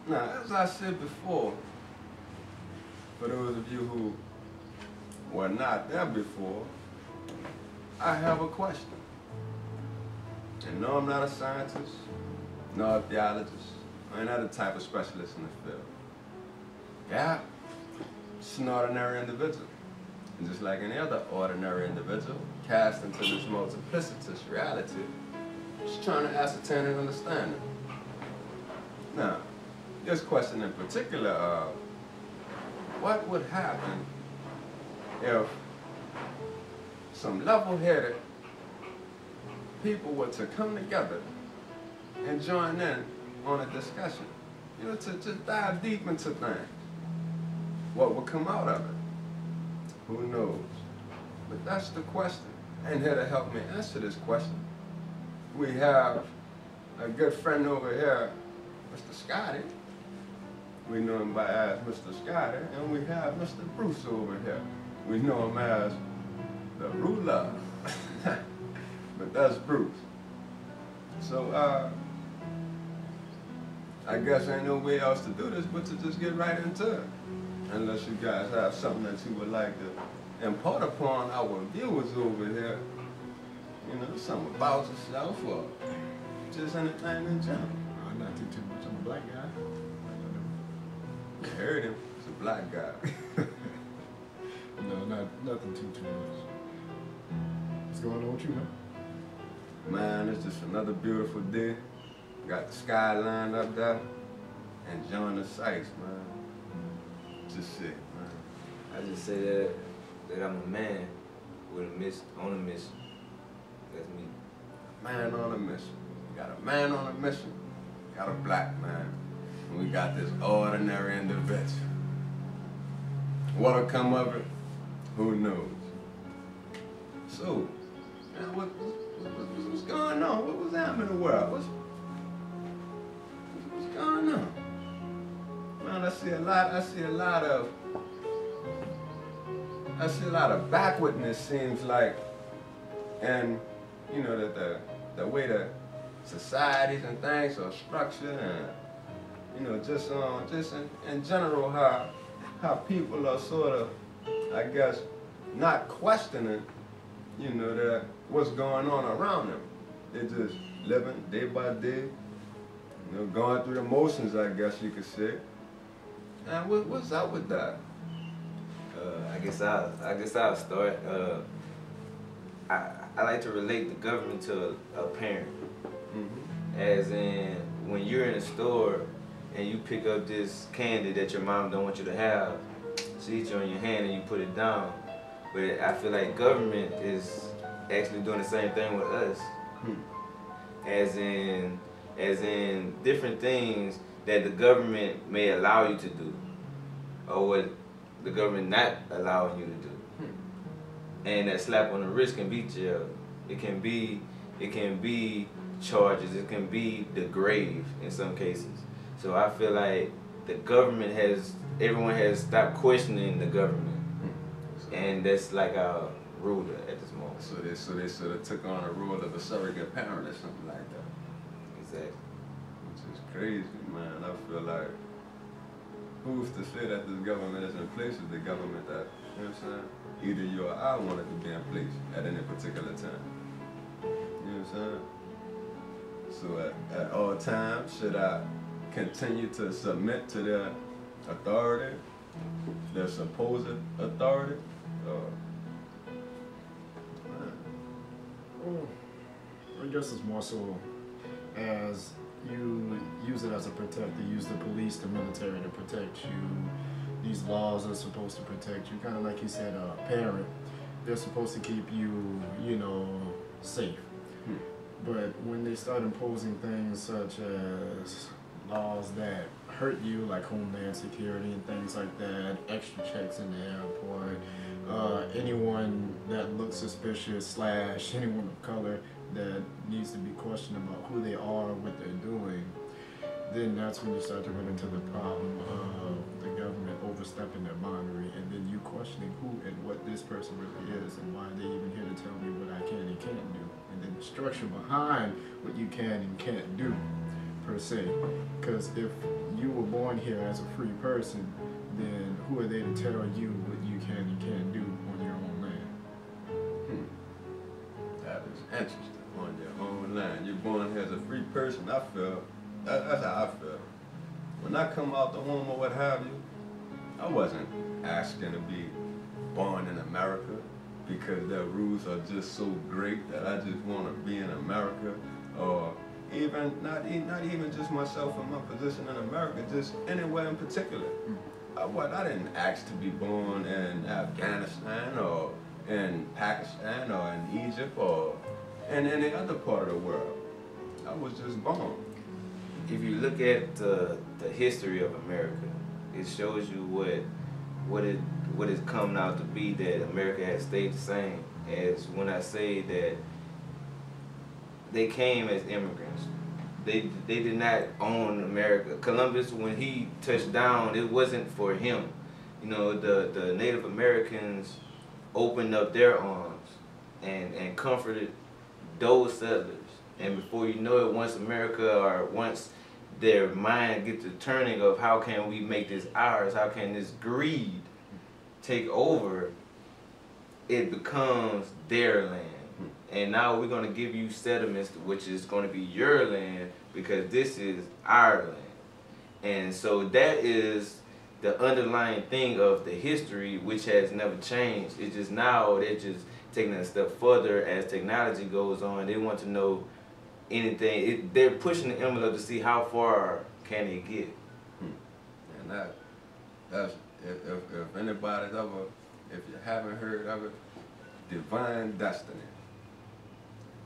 Now, as I said before, for those of you who were not there before, I have a question. And no, I'm not a scientist, nor a theologist, or any other type of specialist in the field. Yeah, just an ordinary individual. And just like any other ordinary individual, cast into this multiplicitous reality, just trying to ascertain and understand it. Now, this question in particular, what would happen if some level-headed people were to come together and join in on a discussion, you know, to just dive deep into things? What would come out of it? Who knows? But that's the question. And here to help me answer this question, we have a good friend over here, Mr. Scotty. We know him as Mr. Scotty, and we have Mr. Bruce over here. We know him as the ruler. But that's Bruce. So, I guess ain't no way else to do this but to just get right into it. Unless you guys have something that you would like to impart upon our viewers over here. You know, something about yourself or just anything in general. I'm not too much. I'm a black guy. You heard him. He's a black guy. No, nothing too much. What's going on with you, man? Man, it's just another beautiful day. Got the skyline up there. Enjoying the sights, man. Just shit, man. I just say that I'm a man with a mission, on a mission. That's me. Man on a mission. You got a man on a mission. You got a black man. And we got this ordinary individual. What'll come of it? Who knows? So, man, what's going on? What's happening in the world? What's going on? Man, I see a lot of backwardness, seems like, and you know that the way that societies and things are structured, and you know just in general how people are sort of, I guess, not questioning, you know, that what's going on around them. They're just living day by day, you know, going through the motions, I guess you could say. And what's up with that? I guess I'll start. I like to relate the government to a parent. Mm-hmm. As in, when you're in a store and you pick up this candy that your mom don't want you to have, she eats you on your hand and you put it down. But I feel like government is actually doing the same thing with us. As in different things that the government may allow you to do, or what the government not allowing you to do. And that slap on the wrist can be jail. It can be charges. It can be the grave in some cases. So I feel like everyone has stopped questioning the government, and that's like our ruler at this moment. So they sort of took on a role of a surrogate parent or something like that. Exactly. Which is crazy, man. I feel like, who's to say that this government is in place with the government that, you know what I'm saying, either you or I wanted to be in place at any particular time. You know what I'm saying? So at all times, should I continue to submit to their authority, their supposed authority? I guess it's more so as you use it as a protector. Use the police, the military to protect you. These laws are supposed to protect you. Kind of like you said, a parent. They're supposed to keep you, you know, safe. But when they start imposing things such as laws that hurt you, like Homeland Security and things like that, extra checks in the airport, anyone that looks suspicious / anyone of color that needs to be questioned about who they are, what they're doing, then that's when you start to run into the problem of the government overstepping their boundary, and then you questioning who and what this person really is, and why are they even here to tell me what I can and can't do, and then the structure behind what you can and can't do per se. Because if you were born here as a free person, then who are they to tell you what you can and can't do on your own land? That is interesting. On your own land, you're born here as a free person. I feel that's how I feel. When I come out the womb or what have you, I wasn't asking to be born in America because their rules are just so great that I just want to be in America, or even not even just myself and my position in America, just anywhere in particular. I didn't ask to be born in Afghanistan or in Pakistan or in Egypt or in any other part of the world. I was just born. If you look at the history of America, it shows you what it's come out to be, that America has stayed the same. As when I say that they came as immigrants. They did not own America. Columbus, when he touched down, it wasn't for him. You know, the Native Americans opened up their arms and comforted those settlers. And before you know it, once America, or once their mind gets to turning of how can we make this ours, how can this greed take over, it becomes their land. And now we're going to give you settlements, which is going to be your land, because this is our land. And so that is the underlying thing of the history, which has never changed. It's just now they're just taking it a step further as technology goes on. They want to know anything. They're pushing the envelope to see how far can they get. And that's if anybody's ever, if you haven't heard of it, divine destiny.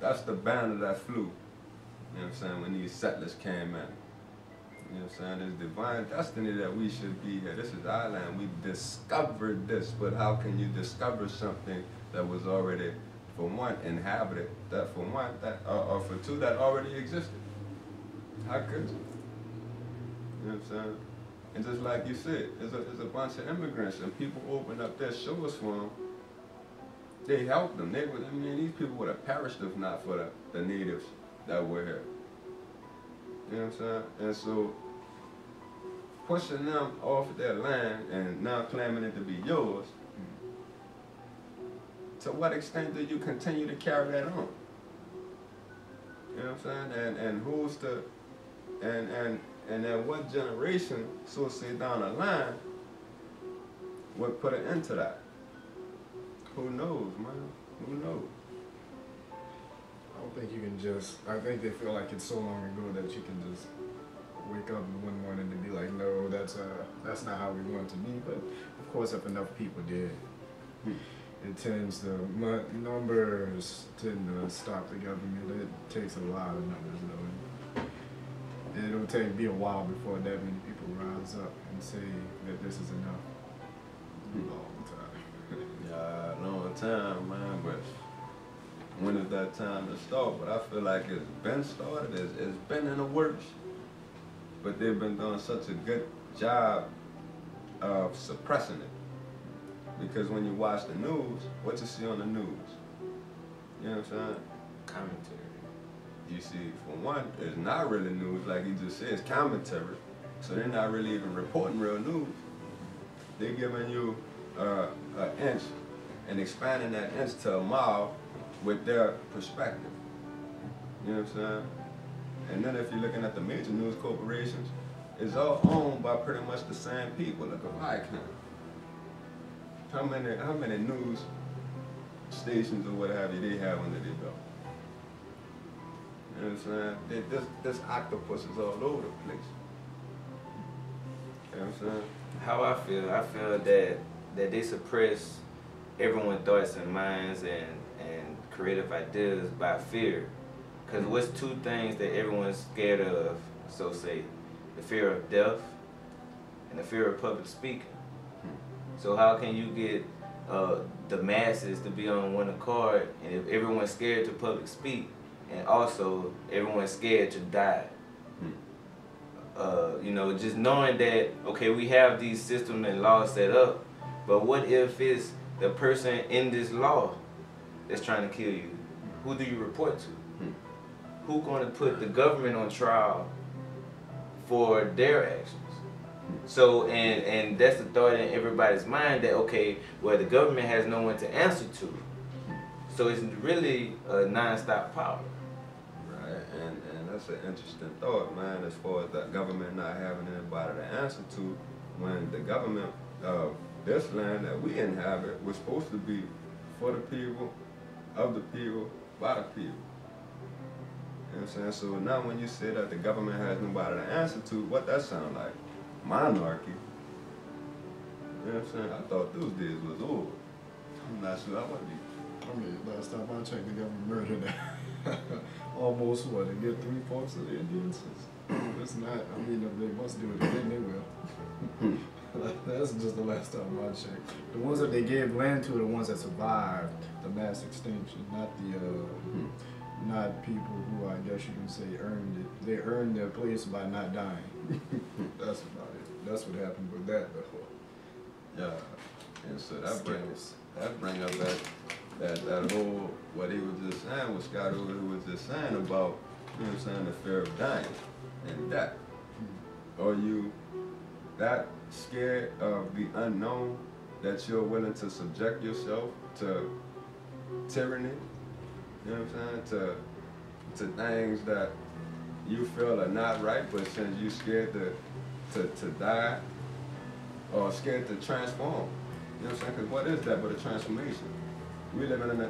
That's the banner that flew, you know what I'm saying, when these settlers came in. You know what I'm saying? It's divine destiny that we should be here. This is our land. We discovered this, but how can you discover something that was already, for one, inhabited, that for one, or for two, that already existed? How could you? You know what I'm saying? And just like you said, there's a bunch of immigrants, and people open up their shores for them. They helped them. These people would have perished if not for the natives that were here. You know what I'm saying? And so, pushing them off their land and now claiming it to be yours, to what extent do you continue to carry that on? You know what I'm saying? And who's the, and then what generation, so say down the line, would put an end to that? Who knows, man? Who knows? I don't think you can just, I think they feel like it's so long ago that you can just wake up one morning and be like, no, that's not how we want it to be. But of course, if enough people did, it tends to, numbers tend to stop the government. It takes a lot of numbers though. It'll be a while before that many people rise up and say that this is enough. Long time. Yeah, long time, man, but when is that time to start? But I feel like it's been started, it's been in the works, but they've been doing such a good job of suppressing it. Because when you watch the news, what you see on the news? You know what I'm saying? Commentary. You see, for one, it's not really news, like he just said, it's commentary. So they're not really even reporting real news. They're giving you an inch and expanding that inch to a mile with their perspective. You know what I'm saying? And then if you're looking at the major news corporations, it's all owned by pretty much the same people. Look at Viacom. How many news stations or what have you they have under their belt? You know what I'm saying? This octopus is all over the place. You know what I'm saying? How I feel that they suppress everyone's thoughts and minds and creative ideas by fear. Because what's two things that everyone's scared of, so say, the fear of death and the fear of public speaking. So how can you get the masses to be on one accord, and if everyone's scared to public speak, and also everyone's scared to die? You know, just knowing that, okay, we have these systems and laws set up, but what if it's the person in this law that's trying to kill you? Who do you report to? Who's going to put the government on trial for their actions. So, and that's the thought in everybody's mind that, okay, well, the government has no one to answer to. So it's really a non-stop power. Right, and that's an interesting thought, man, as far as the government not having anybody to answer to, when the government of this land that we inhabit was supposed to be for the people, of the people, by the people. You know what I'm saying? So now when you say that the government has nobody to answer to, what that sound like? Monarchy. You know what I'm saying? I thought those days was over. I'm not sure I want to be. I mean, last time I checked, the government murdered almost what? They get 3/4 of the Indians. It's not. I mean, if they must do it again, they will. That's just the last time I checked. The ones that they gave land to are the ones that survived the mass extinction, not the not people who I guess you can say earned it. They earned their place by not dying. That's about it. That's what happened with that before. Yeah, and so that brings up that whole, what he was just saying, what Scott over who was just saying about, you know what I'm saying, the fear of dying and death. Are you that scared of the unknown that you're willing to subject yourself to tyranny? You know what I'm saying? To things that you feel are not right, but since you're scared to die or scared to transform. You know what I'm saying? Because what is that but a transformation? We living in a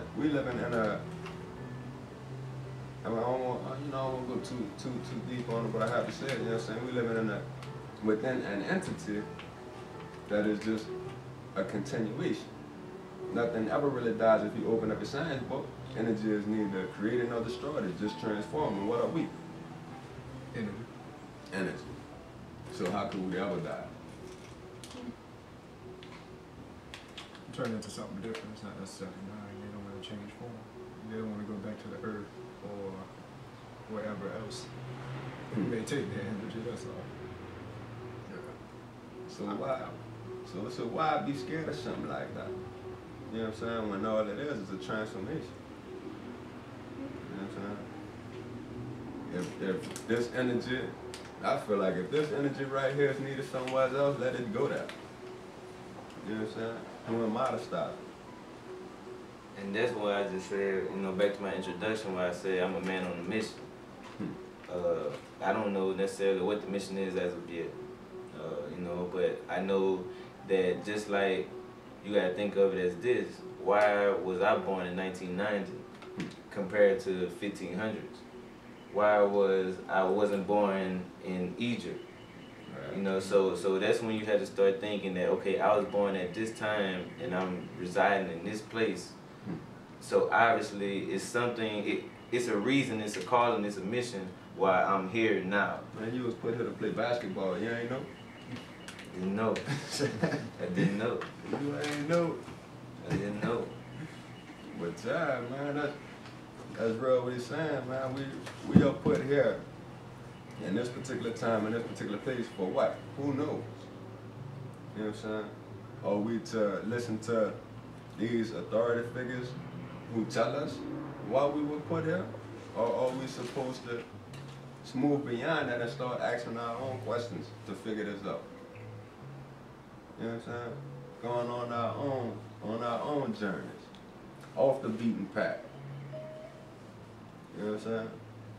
I mean, I don't want to go too deep on it, but I have to say it, you know what I'm saying? We living within an entity that is just a continuation. Nothing ever really dies if you open up a science book. Energy is neither created nor destroyed, it's just transforming. What are we? Energy. Energy. So how could we ever die? Turn into something different. It's not necessarily dying. They don't want to change form. They don't want to go back to the earth or wherever else. They may take their energy, that's all. Yeah. So why be scared of something like that? You know what I'm saying? When all it is a transformation. You know what I'm saying? If this energy, I feel like if this energy right here is needed somewhere else, let it go there. You know what I'm saying? Who am I to stop? And that's why I just said, back to my introduction where I said I'm a man on a mission. I don't know necessarily what the mission is as of yet, but I know that just like you gotta think of it as this, why was I born in 1990 compared to the 1500s? Why I wasn't born in Egypt? So that's when you had to start thinking that, okay, I was born at this time and I'm residing in this place. So obviously it's something, it's a reason, it's a calling, it's a mission why I'm here now. Man, you was put here to play basketball, you ain't know? Didn't know. I didn't know. You ain't know. I didn't know. But yeah, man, that's real what he's saying, man. We are put here in this particular time, in this particular place, for what? Who knows? You know what I'm saying? Are we to listen to these authority figures who tell us why we were put here? Or are we supposed to move beyond that and start asking our own questions to figure this out? You know what I'm saying? Going on our own journeys, off the beaten path. You know what I'm saying?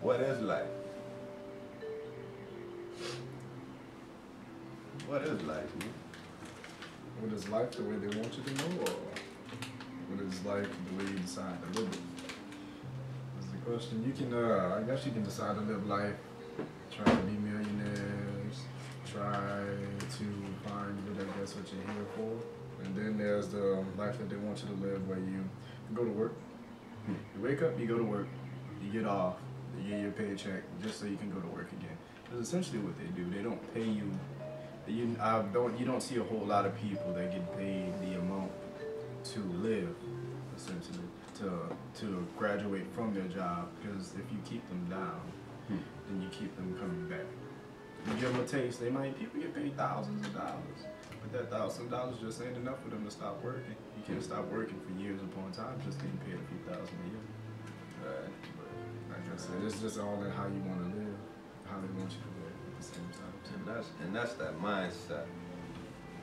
What is life? What is life, man? What is life the way they want you to know, or what is life the way you decide to live it? That's the question. You can, I guess you can decide to live life, try to be millionaires, try to find what I guess what you're here for. And then there's the life that they want you to live where you go to work. You wake up, you go to work, you get off, you get your paycheck just so you can go to work again. That's essentially what they do. They don't pay you. You don't see a whole lot of people that get paid the amount to live, essentially, to graduate from their job, because if you keep them down, then you keep them coming back. You give them a taste, people get paid thousands of dollars, but that $1,000 just ain't enough for them to stop working. You can't stop working for years upon time just getting paid a few thousand a year. Right. But like I said, it's just all in how you want to live, how they want you to live. the same time too. And that's that mindset.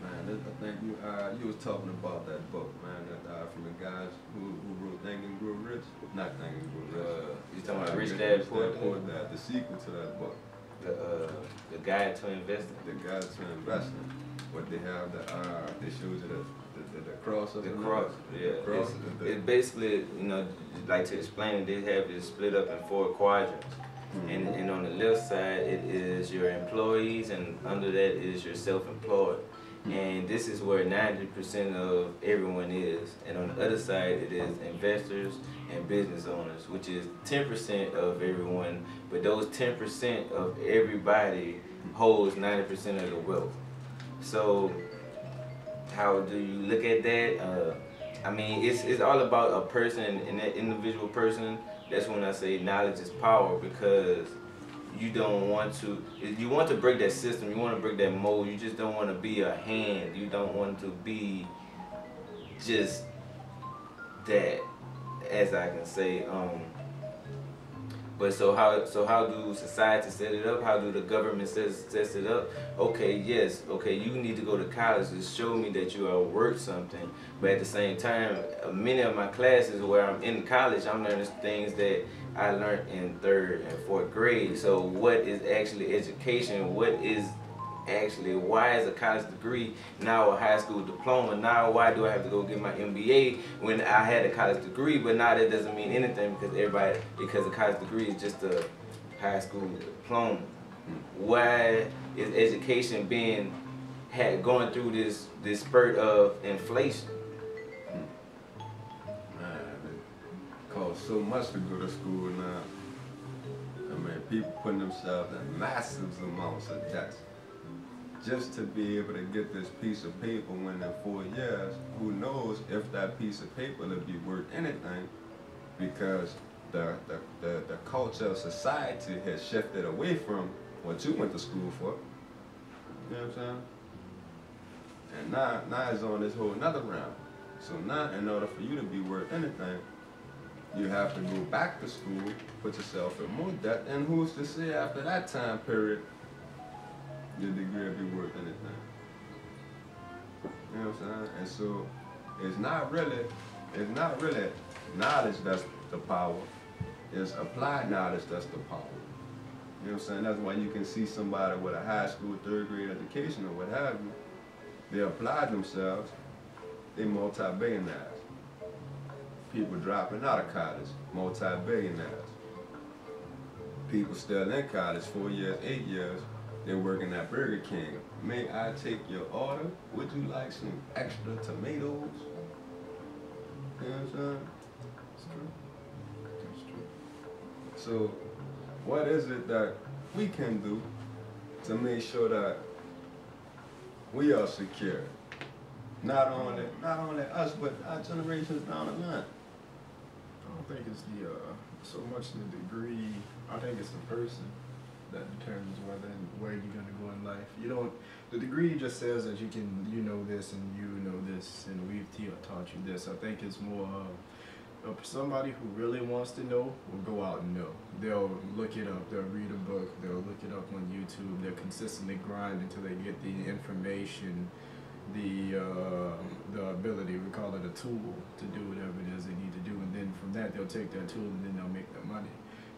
Man, I think you was talking about that book, man, that from the guys who wrote Think and Grow Rich. Not Think and Grow Rich. You talking about Rich Dad Poor Dad, the sequel to that book. The Guide to Investing. The Guide to Investing. What they have, they showed you the cross of the cross. Yeah. The cross. It's basically, you know, like to explain it, they have it split up in 4 quadrants. Mm-hmm. And on the left side, it is your employees, and under that is your self-employed. And this is where 90% of everyone is. And on the other side, it is investors and business owners, which is 10% of everyone. But those 10% of everybody holds 90% of the wealth. So how do you look at that? I mean, it's all about a person and that individual person. That's when I say knowledge is power, because you don't want to, you want to break that system, you want to break that mold, you just don't want to be a hand, you don't want to be just that, as I can say. But so how do society set it up? How do the government set it up? Okay, yes, okay, you need to go to college to show me that you are worth something. But at the same time, many of my classes where I'm in college, I'm learning things that I learned in 3rd and 4th grade. So what is actually education? What is actually, why is a college degree now a high school diploma? Now why do I have to go get my MBA when I had a college degree? But now that doesn't mean anything, because a college degree is just a high school diploma. Why is education going through this spurt of inflation? Man, it costs so much to go to school now. I mean, people putting themselves in massive amounts of debt just to be able to get this piece of paper when in 4 years, who knows if that piece of paper will be worth anything, because the culture of society has shifted away from what you went to school for. You know what I'm saying? And now it's on this whole another round. So now, in order for you to be worth anything, you have to go back to school, put yourself in more debt, and who's to say after that time period your degree will be worth anything? You know what I'm saying? And so it's not really knowledge that's the power. It's applied knowledge that's the power. You know what I'm saying? That's why you can see somebody with a high school 3rd grade education or what have you. They apply themselves, they multi-billionaires. People dropping out of college, multi-billionaires. People still in college, 4 years, 8 years, they're working at Burger King. May I take your order? Would you like some extra tomatoes? You know what I'm saying? It's true. That's true. So, what is it that we can do to make sure that we are secure? Not only us, but our generations down the line. I don't think it's so much the degree. I think it's the person that determines where you're gonna go in life. The degree just says that you know this and you know this and we've taught you this. I think it's more of somebody who really wants to know will go out and know. They'll look it up, they'll read a book, they'll look it up on YouTube, they'll consistently grind until they get the information, the ability, we call it a tool, to do whatever it is they need to do, and then from that they'll take that tool and then they'll make their money.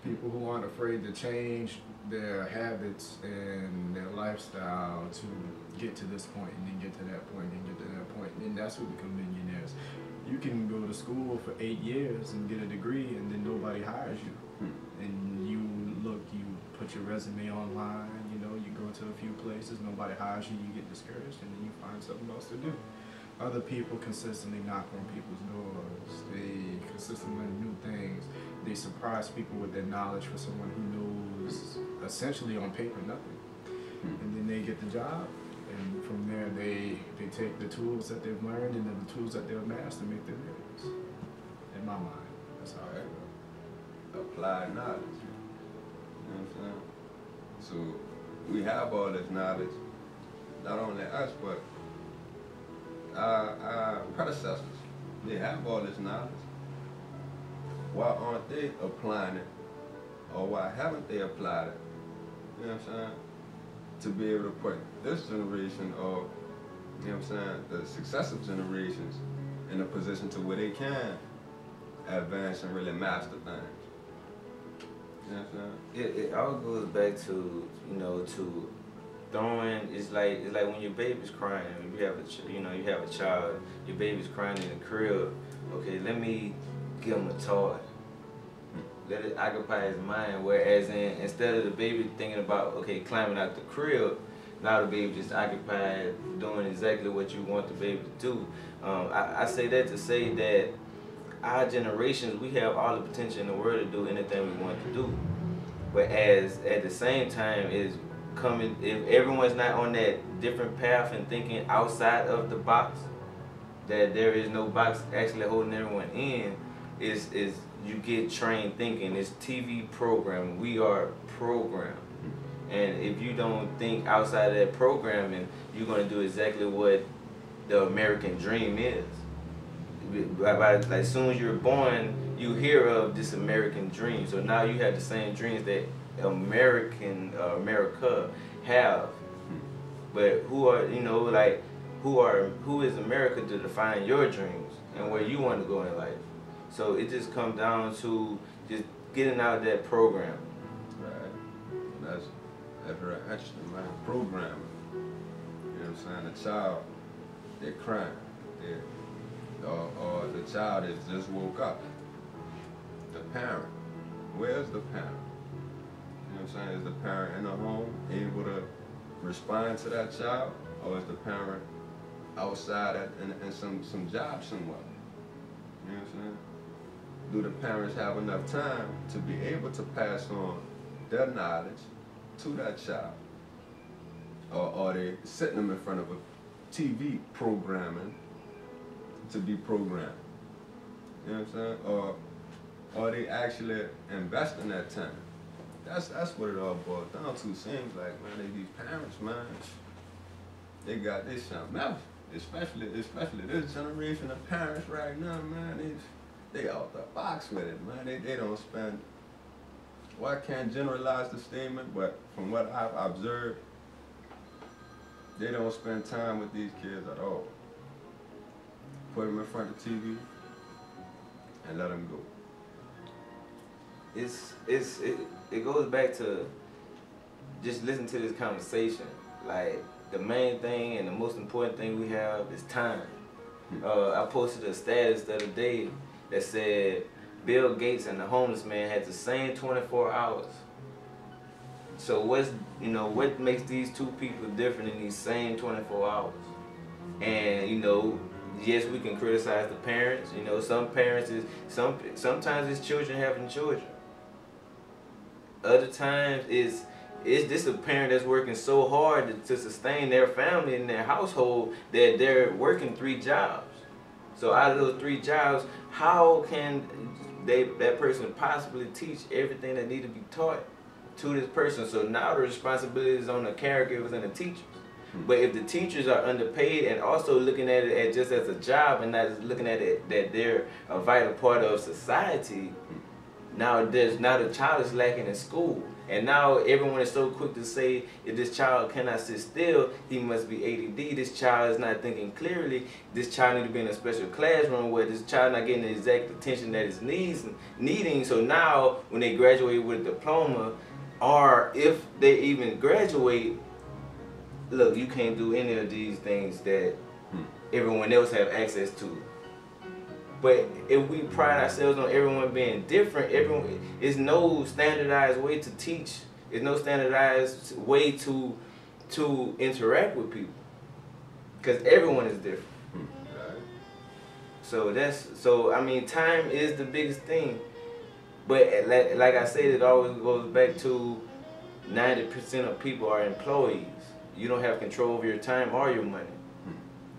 People who aren't afraid to change their habits and their lifestyle to get to this point and then get to that point and get to that point, and then that's who become millionaires. You can go to school for 8 years and get a degree and then nobody hires you. And you put your resume online, you go to a few places, nobody hires you, you get discouraged, and then you find something else to do. Other people consistently knock on people's doors. They consistently learn new things. They surprise people with their knowledge for someone who knows essentially on paper nothing. And then they get the job, and from there they take the tools that they've learned and then the tools that they've amassed to make their millions. In my mind, that's how I feel. Applied knowledge. You know what I'm saying? So we have all this knowledge, not only us, but our predecessors. They have all this knowledge. Why aren't they applying it? Or why haven't they applied it? You know what I'm saying? to be able to put this generation or, you know what I'm saying, the successive generations in a position to where they can advance and really master things. You know what I'm saying? It all goes back to, you know, to throwing. It's like when your baby's crying. You have you have a child. Your baby's crying in the crib. Okay, let me give him a toy. Let it occupy his mind. Whereas instead of the baby thinking about, okay, climbing out the crib, now the baby just occupied doing exactly what you want the baby to do. I say that to say that our generations, we have all the potential in the world to do anything we want to do. But at the same time, is coming, if everyone's not on that different path and thinking outside of the box, that there is no box actually holding everyone in, is you get trained thinking. It's TV programming. We are programmed. And if you don't think outside of that programming, you're going to do exactly what the American dream is. Like, soon as you're born, you hear of this American dream. So now you have the same dreams that America have. But who are, you know, like, who is America to define your dreams and where you want to go in life? So it just comes down to just getting out of that program. Right. That's very interesting, man. Programming. You know what I'm saying? The child, they're crying. Or the child has just woke up. The parent. Where's the parent? You know what I'm saying? Is the parent in the home able to respond to that child? Or is the parent outside in some job somewhere? You know what I'm saying? Do the parents have enough time to be able to pass on their knowledge to that child? Or are they sitting them in front of a TV programming to be programmed? You know what I'm saying? Or are they actually investing that time? That's what it all boils down to. Seems like, man, these parents, man, they got this something else. Especially this generation of parents right now, man, they out the box with it, man. They don't spend, well, I can't generalize the statement, but from what I've observed, they don't spend time with these kids at all. Put them in front of TV and let them go. It goes back to just listen to this conversation. Like, the main thing and the most important thing we have is time. I posted a status the other day that said Bill Gates and the homeless man had the same 24 hours. So what makes these two people different in these same 24 hours? And, you know, yes, we can criticize the parents. You know, some parents sometimes it's children having children. Other times it's this a parent that's working so hard to sustain their family and their household that they're working 3 jobs. So out of those 3 jobs, how can that person possibly teach everything that needs to be taught to this person? So now the responsibility is on the caregivers and the teachers. But if the teachers are underpaid and also looking at it just as a job and not just looking at it that they're a vital part of society, now the child is lacking in school. And now everyone is so quick to say, if this child cannot sit still, he must be ADD. This child is not thinking clearly. This child needs to be in a special classroom where this child not getting the exact attention that it needing. So now when they graduate with a diploma, or if they even graduate, look, you can't do any of these things that everyone else have access to. But if we pride ourselves on everyone being different, there's no standardized way to teach. There's no standardized way to interact with people, because everyone is different. So I mean, time is the biggest thing. But like I said, it always goes back to 90% of people are employees. You don't have control over your time or your money.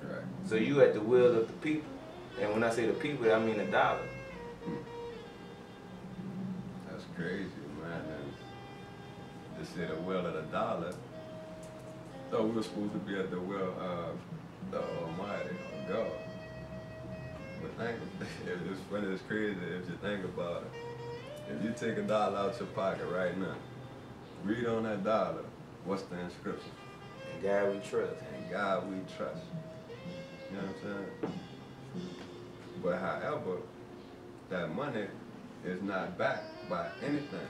Right. So you at the will of the people. And when I say the people, I mean the dollar. That's crazy, man. And to say the will of the dollar, I thought we were supposed to be at the will of the Almighty, of God. But it's funny, it's crazy if you think about it. If you take $1 out your pocket right now, read on that dollar, What's the inscription? In God we trust. In God we trust. You know what I'm saying? But however, that money is not backed by anything.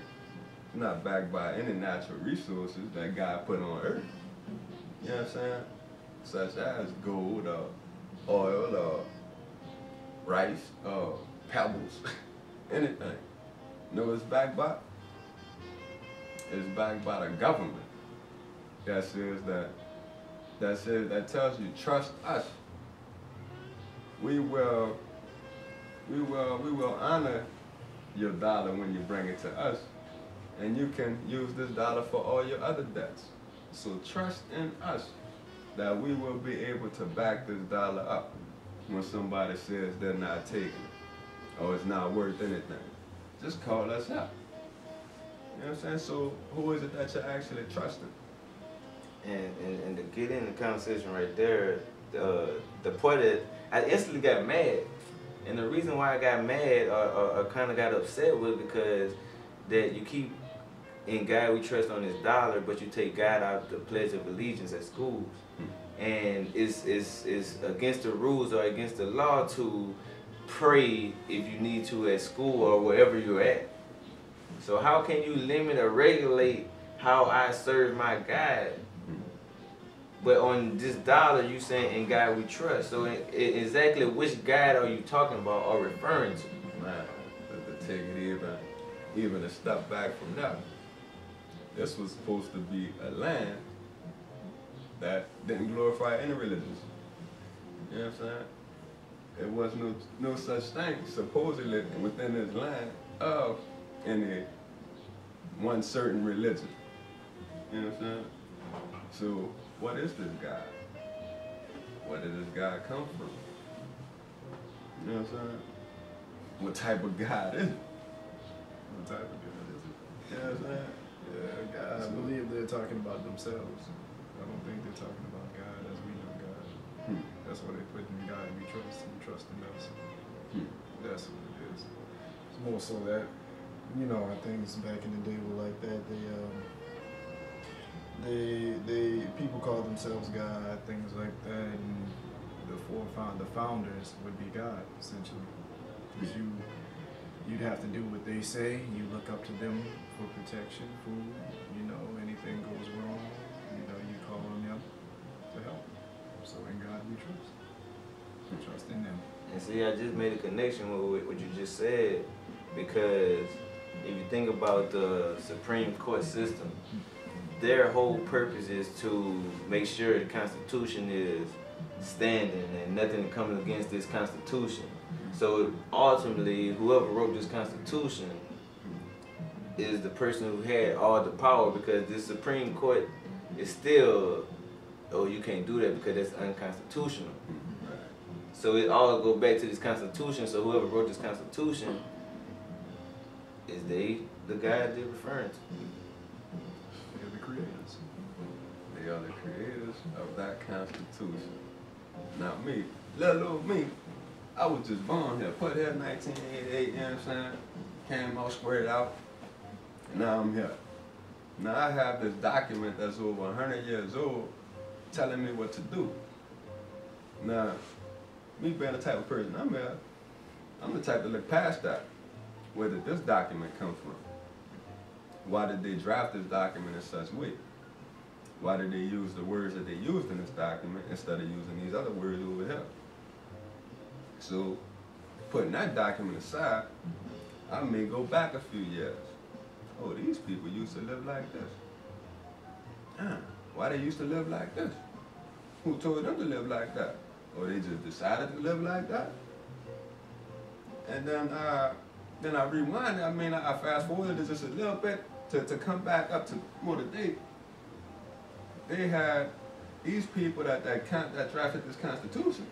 It's not backed by any natural resources that God put on earth. You know what I'm saying? Such as gold or oil or rice or pebbles, anything. You know what it's backed by? It's backed by the government. That tells you, trust us. We will honor your dollar when you bring it to us, and you can use this dollar for all your other debts. So trust in us that we will be able to back this dollar up when somebody says they're not taking it or it's not worth anything. Just call us up. You know what I'm saying? So who is it that you're actually trusting? And to get in the conversation right there, the part that I instantly got mad, and the reason why I got mad or kind of got upset was because that you keep in God we trust on this dollar, but you take God out of the Pledge of Allegiance at schools, and it's against the rules or against the law to pray if you need to at school or wherever you're at. So how can you limit or regulate how I serve my God? But on this dollar, you saying in God we trust. So exactly which God are you talking about or referring to? Man, to take it even a step back from that. This was supposed to be a land that didn't glorify any religions. You know what I'm saying? There was no such thing, supposedly, within this land of any one certain religion. You know what I'm saying? So, what is this God? Where did this God come from? You know what I'm saying? What type of God is it? What type of God is it? You know what I'm saying? Yeah, God, I believe they're talking about themselves. I don't think they're talking about God as we know God. That's why they put in God we trust and trust in us. That's what it is. It's more so that, you know, I think back in the day were like that. They people call themselves God, things like that, and the founders would be God essentially, because you'd have to do what they say. You look up to them for protection, food. You know, anything goes wrong, you know, you call on them to help. So in God we trust. We trust in them. And see, I just made a connection with what you just said, because if you think about the Supreme Court system, their whole purpose is to make sure the Constitution is standing and nothing coming against this Constitution. So ultimately, whoever wrote this Constitution is the person who had all the power, because this Supreme Court is still, oh, you can't do that because that's unconstitutional. So it all go back to this Constitution. So whoever wrote this Constitution is the God they're referring to. They're the creators. They are the creators of that Constitution. Not me. Little me. I was just born here. Put here in 1988, you know what I'm saying? Came all squared out. And now I'm here. Now I have this document that's over 100 years old telling me what to do. Now, me being the type of person I'm here, I'm the type to look past that. Where did this document come from? Why did they draft this document in such a way? Why did they use the words that they used in this document instead of using these other words over here? So, putting that document aside, I may go back a few years. Oh, these people used to live like this. Why they used to live like this? Who told them to live like that? Or they just decided to live like that? And then I rewind it. I mean, I fast forwarded it just a little bit to come back up to more today. They had these people that drafted this Constitution.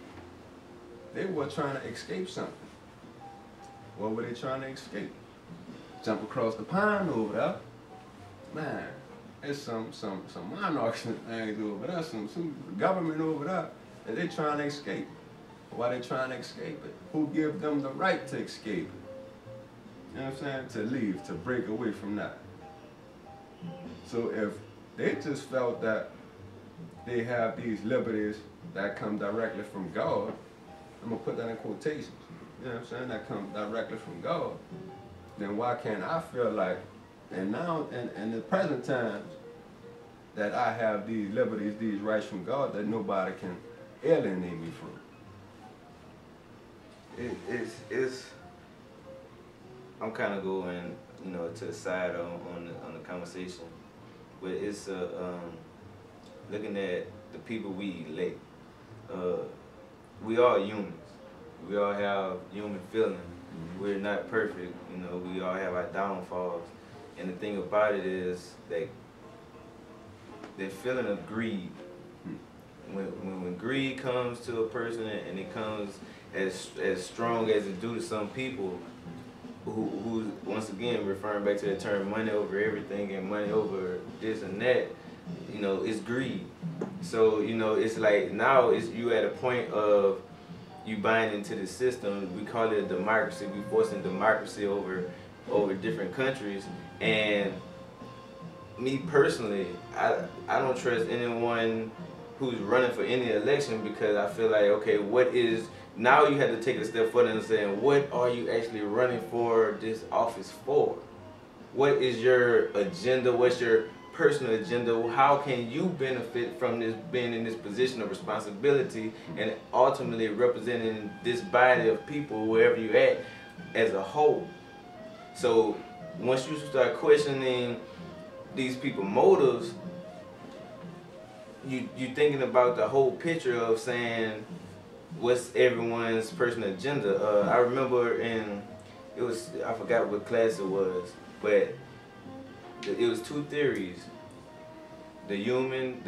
They were trying to escape something. What were they trying to escape? Jump across the pond over there. Man, there's some monarchs and things over there, some government over there that they trying to escape. Why they trying to escape it? Who give them the right to escape it? You know what I'm saying? To leave, to break away from that. So if They just felt that they have these liberties that come directly from God. I'm gonna put that in quotations. You know what I'm saying? That come directly from God. Then why can't I feel like, and now in the present times, that I have these liberties, these rights from God that nobody can alienate me from? It's I'm kind of going, you know, to the side on the conversation, but it's looking at the people we elect. We all humans. We all have human feelings. We're not perfect, you know. We all have our downfalls, and the thing about it is that feeling of greed. When greed comes to a person and it comes as strong as it do to some people, who once again referring back to the term money over everything and money over this and that, you know, it's greed. So, you know, it's like now you at a point of you buying into the system. We call it a democracy. We forcing democracy over different countries. And me personally, I don't trust anyone who's running for any election, because I feel like, okay, now you have to take a step further and saying, what are you actually running for this office for? What is your agenda? What's your personal agenda? How can you benefit from this, being in this position of responsibility and ultimately representing this body of people wherever you're at as a whole? So once you start questioning these people's motives, you thinking about the whole picture of saying, what's everyone's personal agenda? I remember I forgot what class it was, but it was two theories. The human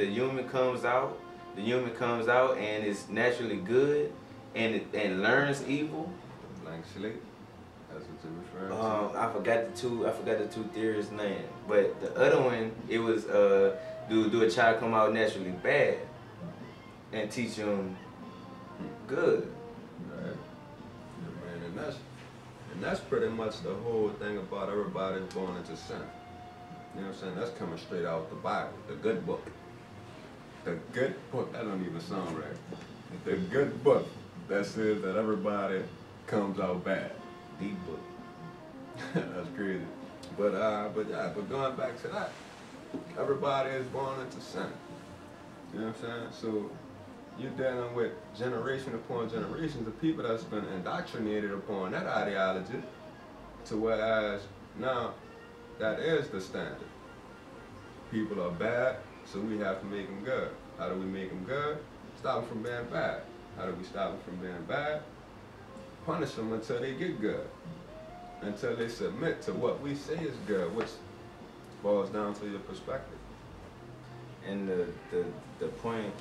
comes out and is naturally good and learns evil. Blank slate. That's what you're referring to. I forgot the two theories' name. But the other one, it was do a child come out naturally bad and teach him good? Right. Yeah, man, and that's pretty much the whole thing about everybody's born into sin. You know what I'm saying? That's coming straight out the Bible, the good book. The good book, that don't even sound right. The good book that says that everybody comes out bad. Deep book. That's crazy. But going back to that, everybody is born into sin. You know what I'm saying? So you're dealing with generation upon generations of people that's been indoctrinated upon that ideology, to whereas now that is the standard. People are bad, so we have to make them good. How do we make them good? Stop them from being bad. How do we stop them from being bad? Punish them until they get good, until they submit to what we say is good, which boils down to your perspective. And the point,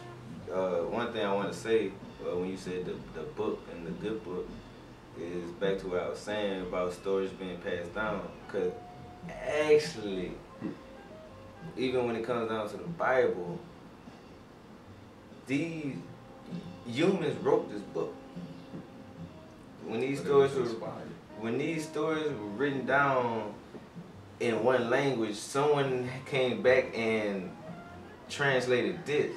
one thing I want to say when you said the book and the good book is back to what I was saying about stories being passed down. Because actually, even when it comes down to the Bible, these humans wrote this book. When these stories were written down in one language, someone came back and translated this.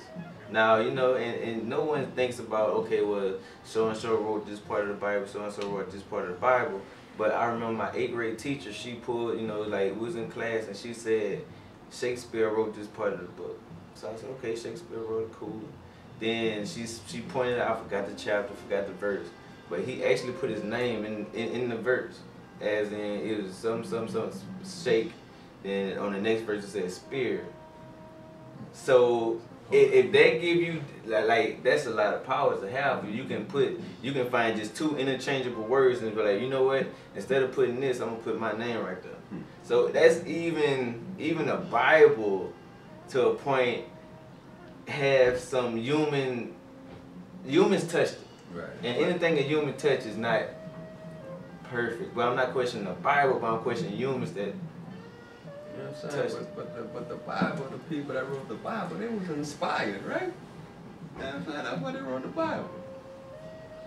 Now, you know, and no one thinks about, okay, well, so-and-so wrote this part of the Bible, so-and-so wrote this part of the Bible. But I remember my 8th grade teacher, she pulled, you know, like, we was in class and she said, Shakespeare wrote this part of the book. So I said, okay, Shakespeare wrote it, cool. Then she pointed out, I forgot the chapter, forgot the verse. But he actually put his name in the verse. As in, it was some shake. Then on the next verse it said spear. So if that give you, like, that's a lot of power to have. You can find just two interchangeable words and be like, you know what? Instead of putting this, I'm gonna put my name right there. So that's even a Bible to a point have some humans touched it. Right. And anything a human touch is not perfect. But I'm not questioning the Bible, but I'm questioning humans that. You know what I'm saying? But the Bible, the people that wrote the Bible, they was inspired, right? You know what I'm saying? That's why they wrote the Bible.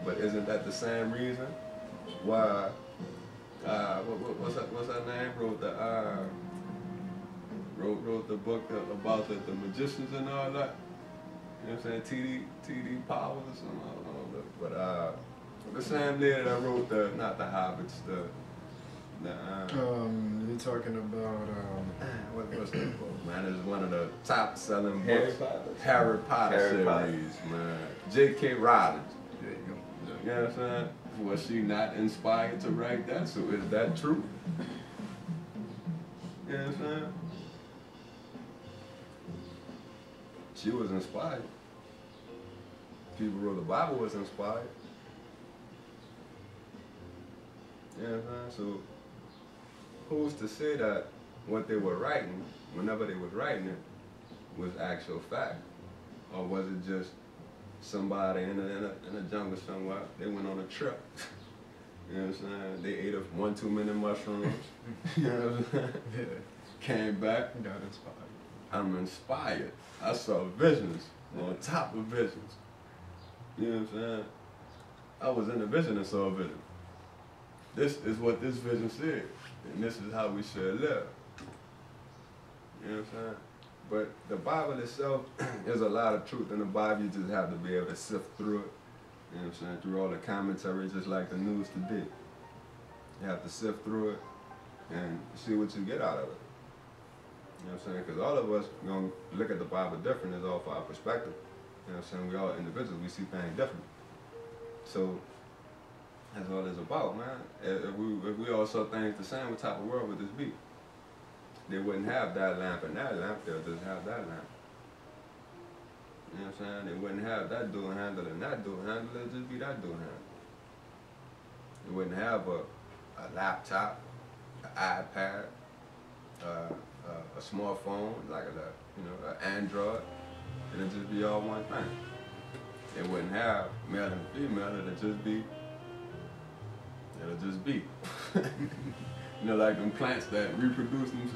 But isn't that the same reason why what's her name? Wrote wrote the book about the magicians and all that. You know what I'm saying? TD Powers or something. I don't know. But the same lady that wrote not the Hobbits, you're talking about what's that book, man? It's one of the top selling Harry books. Potter? Harry Potter series, man. J.K. Rowling. there you go. You know what I'm saying? Was she not inspired to write that? So is that true? You know what I'm saying? She was inspired. People who wrote the Bible was inspired. You know what I'm saying? So who's to say that what they were writing, whenever they was writing it, was actual fact? Or was it just somebody in a jungle somewhere, they went on a trip. You know what I'm saying? They ate up 1 too many mushrooms. You know what I'm saying? Yeah. Came back. Got inspired. I'm inspired. I saw visions on top of visions. You know what I'm saying? I was in a vision and saw a vision. This is what this vision said, and this is how we should live. You know what I'm saying? But the Bible itself, there's a lot of truth in the Bible. You just have to be able to sift through it. You know what I'm saying? Through all the commentary, just like the news today. You have to sift through it and see what you get out of it. You know what I'm saying? Because all of us going to look at the Bible different. It's all for our perspective. You know what I'm saying? We all individuals. We see things different. So that's all it's about, man. If we all saw things the same, what type of world would this be? They wouldn't have that lamp and that lamp. They'll just have that lamp. You know what I'm saying? They wouldn't have that door handle and that door handle. It'd just be that door handle. They wouldn't have a laptop, an iPad, a smartphone, like an Android. It'd just be all one thing. They wouldn't have male and female. It'd just be. You know, like them plants that reproduce themselves.